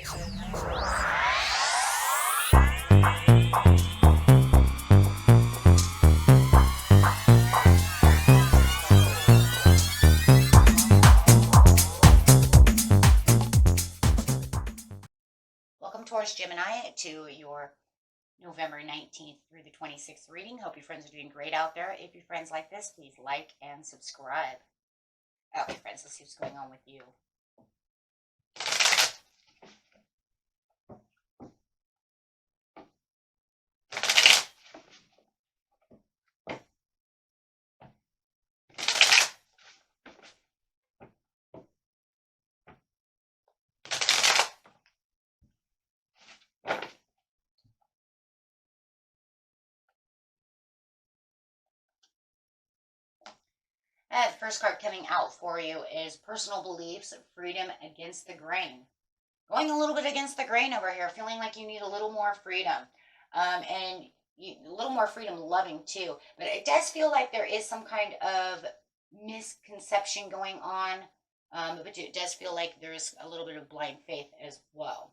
Welcome, Taurus Gemini, to your November 19th through the 26th reading. Hope your friends are doing great out there. If your friends like this, please like and subscribe. Okay, friends, let's see what's going on with you. The first card coming out for you is personal beliefs, freedom against the grain. Going a little bit against the grain over here, feeling like you need a little more freedom. And a little more freedom loving too. But it does feel like there is some kind of misconception going on. But it does feel like there's a little bit of blind faith as well.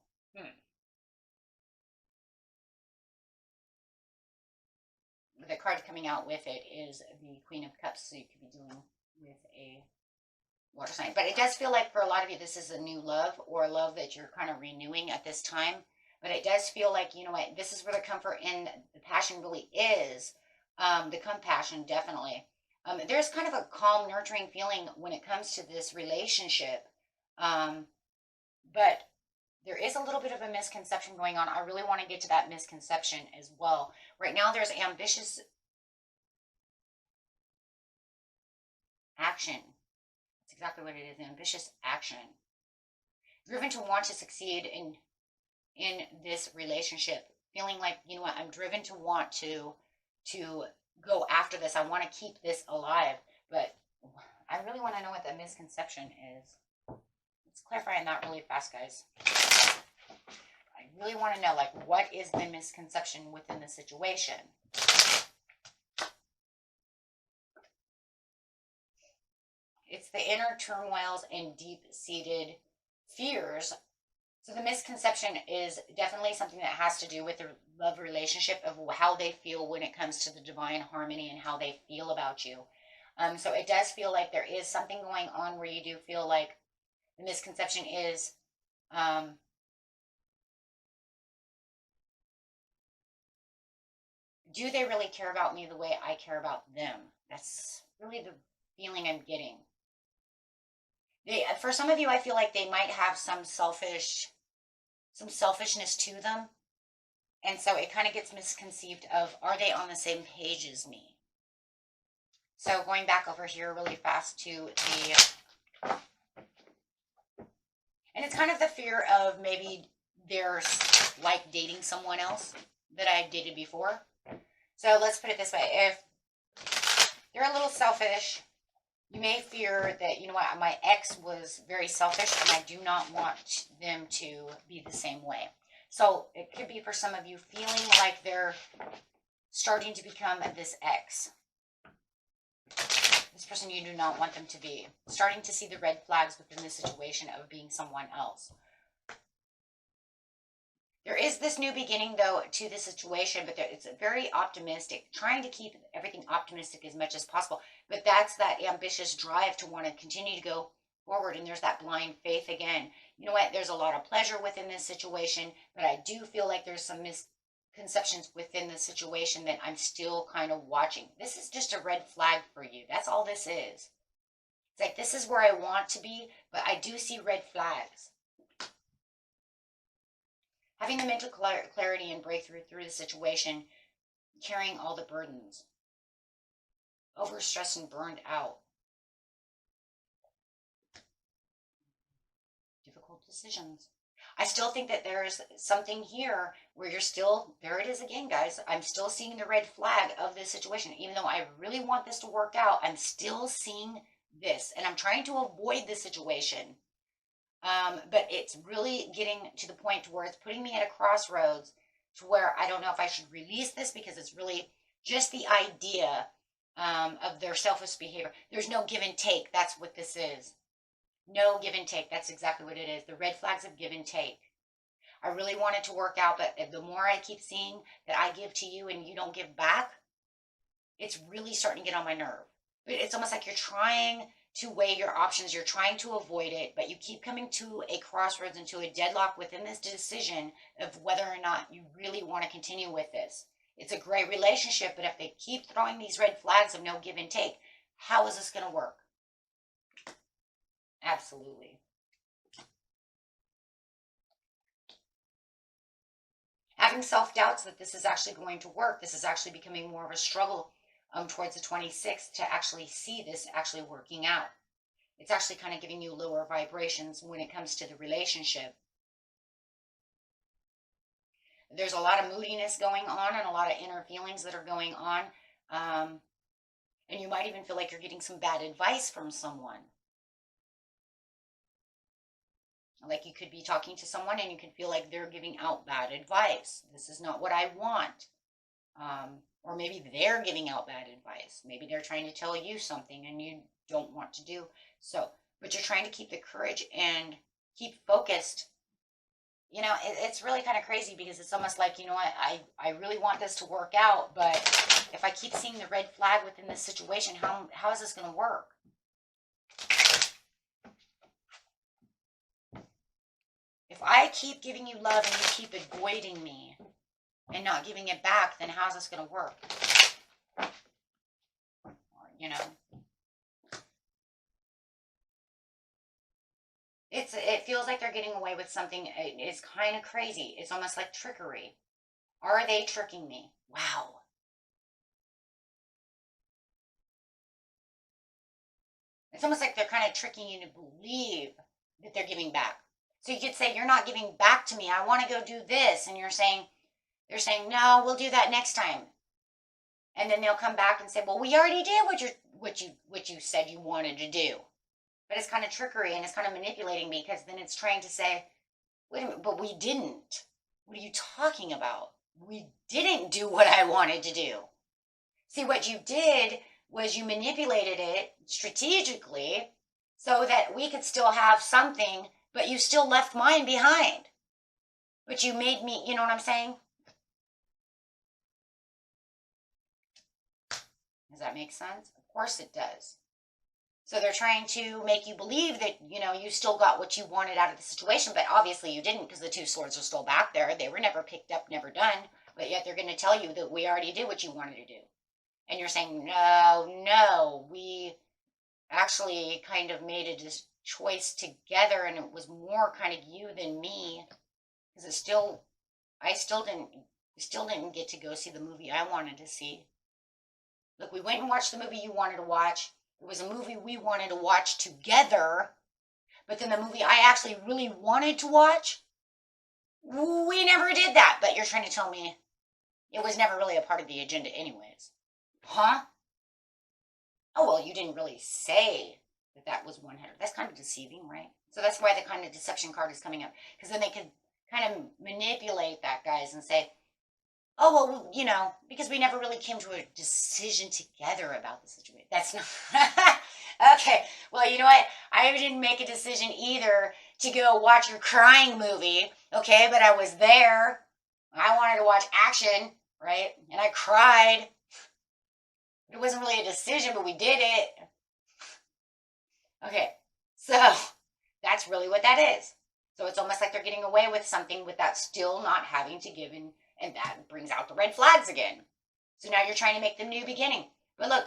The card coming out with it is the Queen of Cups, so you could be dealing with a water sign. But it does feel like for a lot of you, this is a new love or a love that you're kind of renewing at this time. But it does feel like, you know what, this is where the comfort and the passion really is. The compassion, definitely. There's kind of a calm, nurturing feeling when it comes to this relationship. But there is a little bit of a misconception going on. I really want to get to that misconception as well. Right now, there's ambitious action. That's exactly what it is, ambitious action. Driven to want to succeed in this relationship. Feeling like, you know what, I'm driven to want to go after this. I want to keep this alive. But I really want to know what the misconception is. Let's clarify that really fast, guys. I really want to know, like, what is the misconception within the situation? It's the inner turmoils and deep-seated fears. So the misconception is definitely something that has to do with the love relationship, of how they feel when it comes to the divine harmony and how they feel about you. So it does feel like there is something going on where you do feel like the misconception is do they really care about me the way I care about them? That's really the feeling I'm getting. For some of you, I feel like they might have some selfishness to them. And so it kind of gets misconceived of, are they on the same page as me? So going back over here really fast to the, and it's kind of the fear of maybe they're like dating someone else that I've dated before. So let's put it this way. If they're a little selfish, you may fear that, you know what, my ex was very selfish and I do not want them to be the same way. So it could be for some of you feeling like they're starting to become this ex. This person you do not want them to be. Starting to see the red flags within the situation of being someone else. There is this new beginning, though, to the situation, but it's very optimistic, trying to keep everything optimistic as much as possible. But that's that ambitious drive to want to continue to go forward, and there's that blind faith again. You know what? There's a lot of pleasure within this situation, but I do feel like there's some misconceptions within the situation that I'm still kind of watching. This is just a red flag for you. That's all this is. It's like, this is where I want to be, but I do see red flags. Having the mental clarity and breakthrough through the situation, carrying all the burdens. Overstressed and burned out. Difficult decisions. I still think that there's something here where you're still, there it is again, guys. I'm still seeing the red flag of this situation. Even though I really want this to work out, I'm still seeing this. And I'm trying to avoid this situation. But it's really getting to the point where it's putting me at a crossroads to where I don't know if I should release this, because it's really just the idea of their selfish behavior. There's no give and take. That's what this is. No give and take. That's exactly what it is. The red flags of give and take. I really want it to work out, but the more I keep seeing that I give to you and you don't give back, it's really starting to get on my nerve. But it's almost like you're trying to weigh your options, you're trying to avoid it, but you keep coming to a crossroads and to a deadlock within this decision of whether or not you really want to continue with this. It's a great relationship, but if they keep throwing these red flags of no give and take, how is this going to work? Absolutely. Having self-doubts that this is actually going to work, this is actually becoming more of a struggle towards the 26th to actually see this actually working out. It's actually kind of giving you lower vibrations when it comes to the relationship. There's a lot of moodiness going on and a lot of inner feelings that are going on. And you might even feel like you're getting some bad advice from someone. Like you could be talking to someone and you could feel like they're giving out bad advice. This is not what I want. Or maybe they're giving out bad advice. Maybe they're trying to tell you something and you don't want to do so. But you're trying to keep the courage and keep focused. You know, it's really kind of crazy because it's almost like, you know what, I really want this to work out, but if I keep seeing the red flag within this situation, how is this going to work? If I keep giving you love and you keep avoiding me and not giving it back, then how's this going to work? You know, it feels like they're getting away with something. It's kind of crazy. It's almost like trickery. Are they tricking me? Wow. It's almost like they're kind of tricking you to believe that they're giving back. So you could say, you're not giving back to me. I want to go do this. And they're saying, no, we'll do that next time. And then they'll come back and say, well, we already did what you said you wanted to do. But it's kind of trickery and it's kind of manipulating me because then it's trying to say, wait a minute, but we didn't. What are you talking about? We didn't do what I wanted to do. See, what you did was you manipulated it strategically so that we could still have something, but you still left mine behind. But you made me, you know what I'm saying? Does that make sense? Of course it does. So they're trying to make you believe that, you know, you still got what you wanted out of the situation, but obviously you didn't because the two swords are still back there. They were never picked up, never done, but yet they're going to tell you that we already did what you wanted to do. And you're saying, no, we actually kind of made a choice together and it was more kind of you than me because I still didn't get to go see the movie I wanted to see. Look, we went and watched the movie you wanted to watch. It was a movie we wanted to watch together, but then the movie I actually really wanted to watch, we never did that. But you're trying to tell me it was never really a part of the agenda anyways. Huh? Oh, well, you didn't really say that was 100. That's kind of deceiving, right? So that's why the kind of deception card is coming up. Because then they can kind of manipulate that, guys, and say, oh, well, you know, because we never really came to a decision together about the situation. That's not... Okay, well, you know what? I didn't make a decision either to go watch your crying movie, okay? But I was there. I wanted to watch action, right? And I cried. It wasn't really a decision, but we did it. Okay, so that's really what that is. So it's almost like they're getting away with something without still not having to give in, and that brings out the red flags again. So now you're trying to make the new beginning. But look,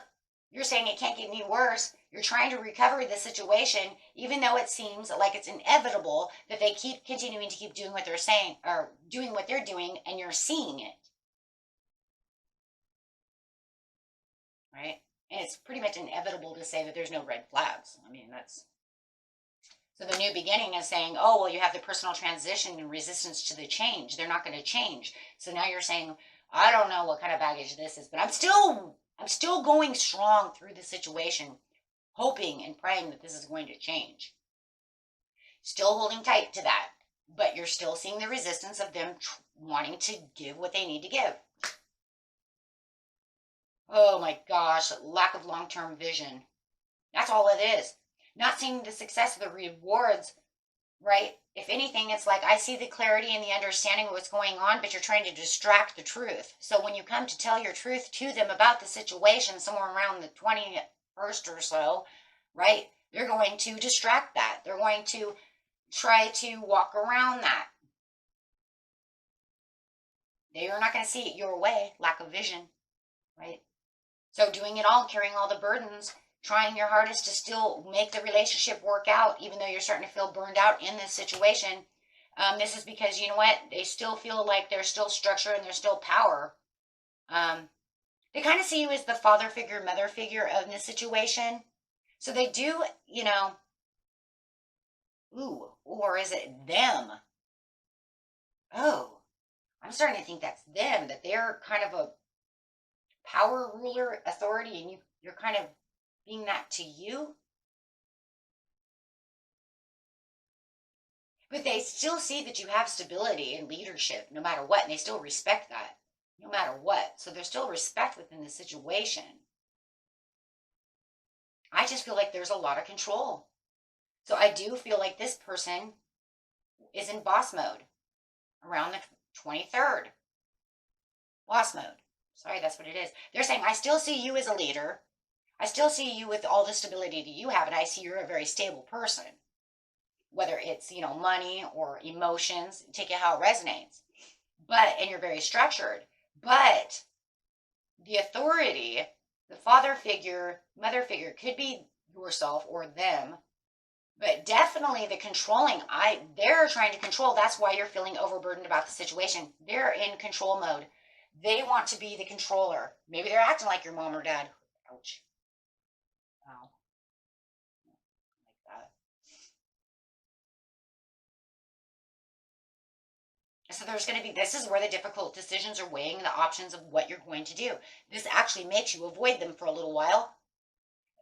you're saying it can't get any worse. You're trying to recover the situation, even though it seems like it's inevitable that they keep continuing to keep doing what they're saying or doing what they're doing, and you're seeing it. Right? And it's pretty much inevitable to say that there's no red flags. I mean, that's... So the new beginning is saying, oh, well, you have the personal transition and resistance to the change. They're not going to change. So now you're saying, I don't know what kind of baggage this is, but I'm still going strong through the situation, hoping and praying that this is going to change. Still holding tight to that, but you're still seeing the resistance of them wanting to give what they need to give. Oh my gosh, lack of long-term vision. That's all it is. Not seeing the success of the rewards right? If anything, it's like I see the clarity and the understanding of what's going on, but you're trying to distract the truth. So when you come to tell your truth to them about the situation, somewhere around the 21st or so, right? They're going to distract that. They're going to try to walk around that. They are not going to see it your way, lack of vision, right? So doing it all, carrying all the burdens, trying your hardest to still make the relationship work out, even though you're starting to feel burned out in this situation. This is because, you know what, they still feel like there's still structure and there's still power. They kind of see you as the father figure, mother figure of this situation. So they do, ooh, or is it them? Oh, I'm starting to think that's them, that they're kind of a power ruler authority and you're kind of being that to you. But they still see that you have stability and leadership no matter what, and they still respect that no matter what. So there's still respect within the situation. I just feel like there's a lot of control. So I do feel like this person is in boss mode around the 23rd. Boss mode. Sorry, that's what it is. They're saying, I still see you as a leader. I still see you with all the stability that you have, and I see you're a very stable person. Whether it's, money or emotions, take it how it resonates. And you're very structured. But the authority, the father figure, mother figure could be yourself or them. But definitely the controlling, they're trying to control. That's why you're feeling overburdened about the situation. They're in control mode. They want to be the controller. Maybe they're acting like your mom or dad. Ouch. Wow. Like that. So there's going to be, this is where the difficult decisions are weighing the options of what you're going to do. This actually makes you avoid them for a little while.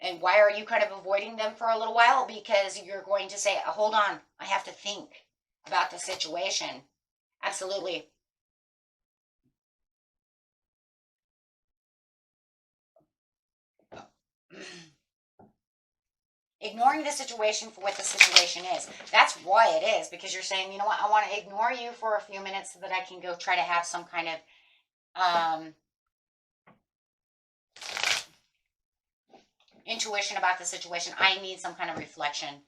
And why are you kind of avoiding them for a little while? Because you're going to say, hold on, I have to think about the situation. Absolutely. Ignoring the situation for what the situation is. That's why it is, because you're saying, you know what, I want to ignore you for a few minutes so that I can go try to have some kind of intuition about the situation. I need some kind of reflection.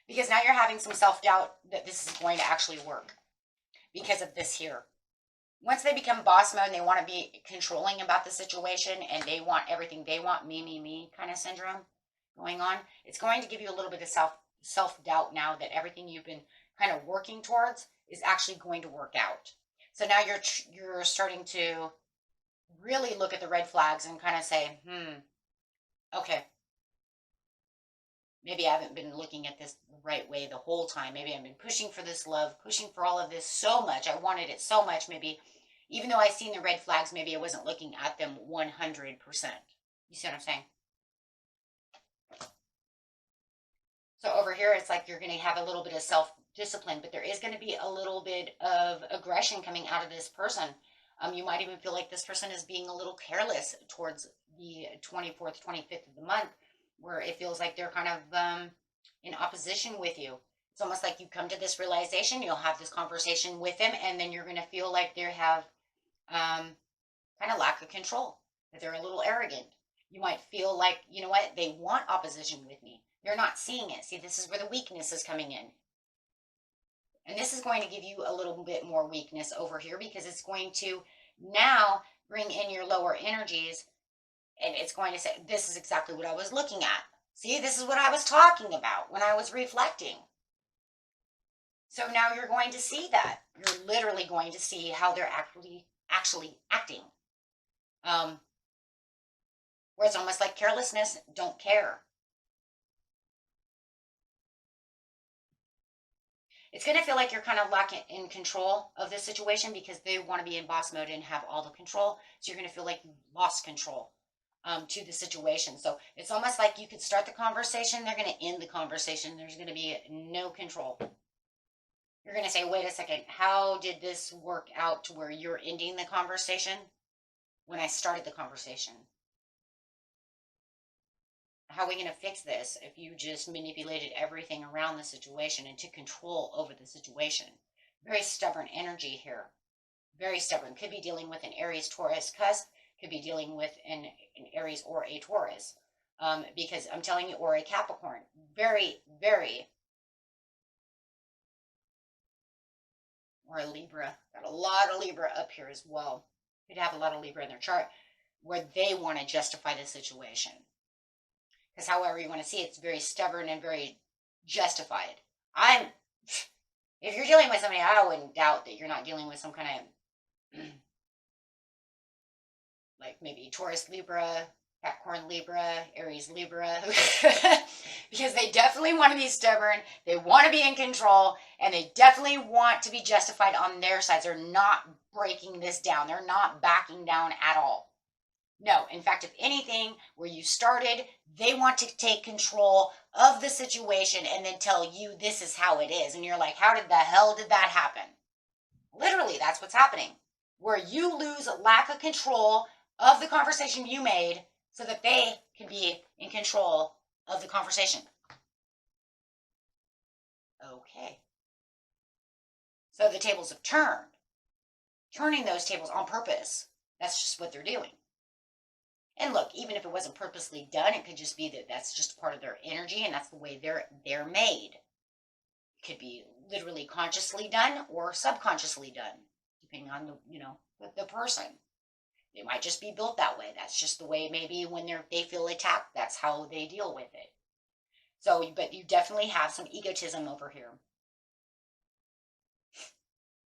Because now you're having some self-doubt that this is going to actually work because of this here. Once they become boss mode and they want to be controlling about the situation and they want everything they want, me kind of syndrome going on, it's going to give you a little bit of self-doubt now that everything you've been kind of working towards is actually going to work out. So now you're starting to really look at the red flags and kind of say, okay, maybe I haven't been looking at this the right way the whole time. Maybe I've been pushing for this love, pushing for all of this so much. I wanted it so much. Maybe even though I seen the red flags, maybe I wasn't looking at them 100%. You see what I'm saying? So over here, it's like you're going to have a little bit of self-discipline, but there is going to be a little bit of aggression coming out of this person. You might even feel like this person is being a little careless towards the 24th, 25th of the month, where it feels like they're kind of in opposition with you. It's almost like you come to this realization, you'll have this conversation with them, and then you're going to feel like they have kind of lack of control, that they're a little arrogant. You might feel like, you know what, they want opposition with me. They're not seeing it. See, this is where the weakness is coming in. And this is going to give you a little bit more weakness over here because it's going to now bring in your lower energies. And it's going to say, this is exactly what I was looking at. See, this is what I was talking about when I was reflecting. So now you're going to see that. You're literally going to see how they're actually acting. Where it's almost like carelessness, don't care. It's going to feel like you're kind of lacking in control of this situation because they want to be in boss mode and have all the control. So you're going to feel like you've lost control to the situation. So it's almost like you could start the conversation. They're going to end the conversation. There's going to be no control. You're going to say, wait a second, how did this work out to where you're ending the conversation when I started the conversation? how are we going to fix this if you just manipulated everything around the situation and took control over the situation? Very stubborn energy here. Very stubborn. Could be dealing with an Aries Taurus cusp, could be dealing with an Aries or a Taurus. Because I'm telling you, or a Capricorn. Very, very, or a Libra. Got a lot of Libra up here as well. Could have a lot of Libra in their chart where they want to justify the situation. Because however you want to see it, it's very stubborn and very justified. If you're dealing with somebody, I wouldn't doubt that you're not dealing with some kind of, like maybe Taurus Libra, Capricorn Libra, Aries Libra, because they definitely want to be stubborn, they want to be in control, and they definitely want to be justified on their sides. They're not breaking this down. They're not backing down at all. No, in fact, if anything, where you started, they want to take control of the situation and then tell you this is how it is. And you're like, how did the hell did that happen? Literally, that's what's happening. Where you lose lack of control of the conversation you made so that they can be in control of the conversation. Okay. So the tables have turned. Turning those tables on purpose. That's just what they're doing. And look, even if it wasn't purposely done, it could just be that that's just part of their energy and that's the way they're made. It could be literally consciously done or subconsciously done, depending on the person. They might just be built that way. That's just the way maybe when they feel attacked, that's how they deal with it. So, but you definitely have some egotism over here.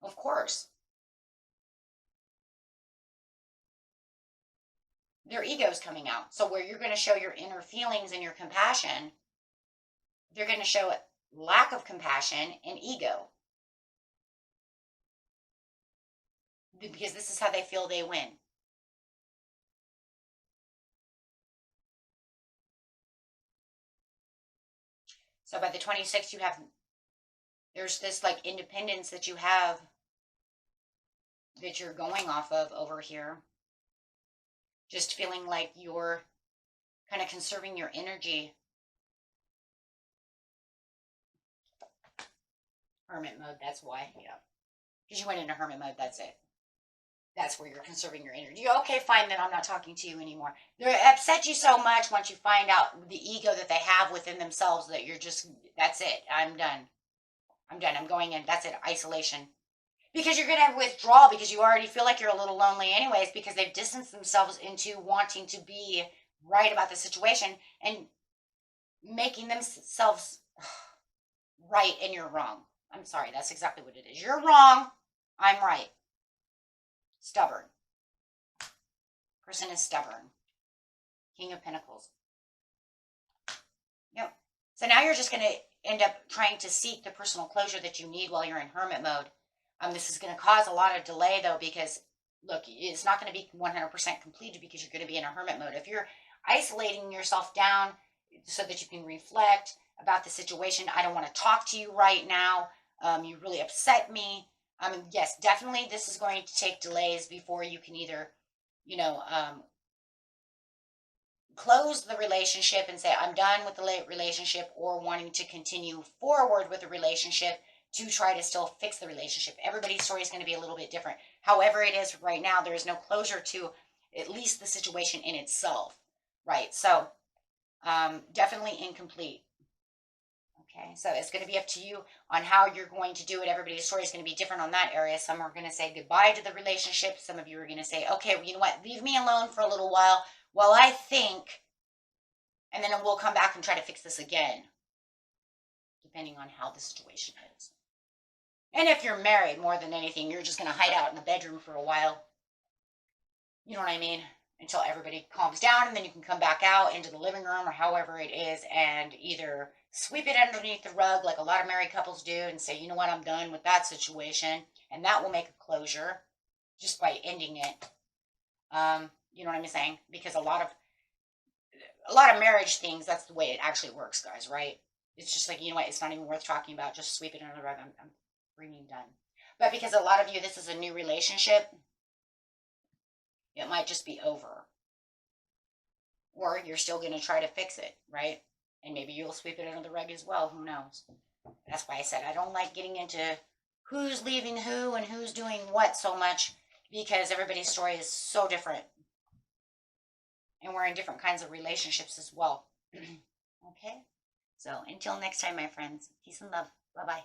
Of course. Their ego's coming out. So where you're going to show your inner feelings and your compassion, they're going to show lack of compassion and ego. Because this is how they feel they win. So by the 26th, there's this like independence that you have that you're going off of over here. Just feeling like you're kind of conserving your energy. Hermit mode, that's why, yeah. Because you went into hermit mode, that's it. That's where you're conserving your energy. Okay, fine, then I'm not talking to you anymore. They upset you so much once you find out the ego that they have within themselves that you're just, that's it. I'm done. I'm done. I'm going in. That's it. Isolation. Because you're going to withdraw because you already feel like you're a little lonely anyways because they've distanced themselves into wanting to be right about the situation and making themselves right and you're wrong. I'm sorry. That's exactly what it is. You're wrong. I'm right. Stubborn. Person is stubborn. King of Pentacles. Yep. So now you're just going to end up trying to seek the personal closure that you need while you're in hermit mode. This is going to cause a lot of delay, though, because, look, it's not going to be 100% completed because you're going to be in a hermit mode. If you're isolating yourself down so that you can reflect about the situation, I don't want to talk to you right now. You really upset me. Yes, definitely this is going to take delays before you can either, close the relationship and say, I'm done with the relationship, or wanting to continue forward with the relationship to try to still fix the relationship. Everybody's story is going to be a little bit different. However it is right now, there is no closure to at least the situation in itself, right? So definitely incomplete. Okay, so it's going to be up to you on how you're going to do it. Everybody's story is going to be different on that area. Some are going to say goodbye to the relationship. Some of you are going to say, okay, well, you know what, leave me alone for a little while I think, and then we'll come back and try to fix this again, depending on how the situation is. And if you're married, more than anything, you're just going to hide out in the bedroom for a while. You know what I mean? Until everybody calms down, and then you can come back out into the living room or however it is and either sweep it underneath the rug like a lot of married couples do and say, you know what, I'm done with that situation. And that will make a closure just by ending it. You know what I'm saying? Because a lot of marriage things, that's the way it actually works, guys, right? It's just like, you know what, it's not even worth talking about. Just sweep it under the rug. I'm freaking done. But because a lot of you, this is a new relationship, it might just be over. or you're still going to try to fix it, right? And maybe you'll sweep it under the rug as well. Who knows? That's why I said I don't like getting into who's leaving who and who's doing what so much, because everybody's story is so different. And we're in different kinds of relationships as well. Okay? So until next time, my friends, peace and love. Bye-bye.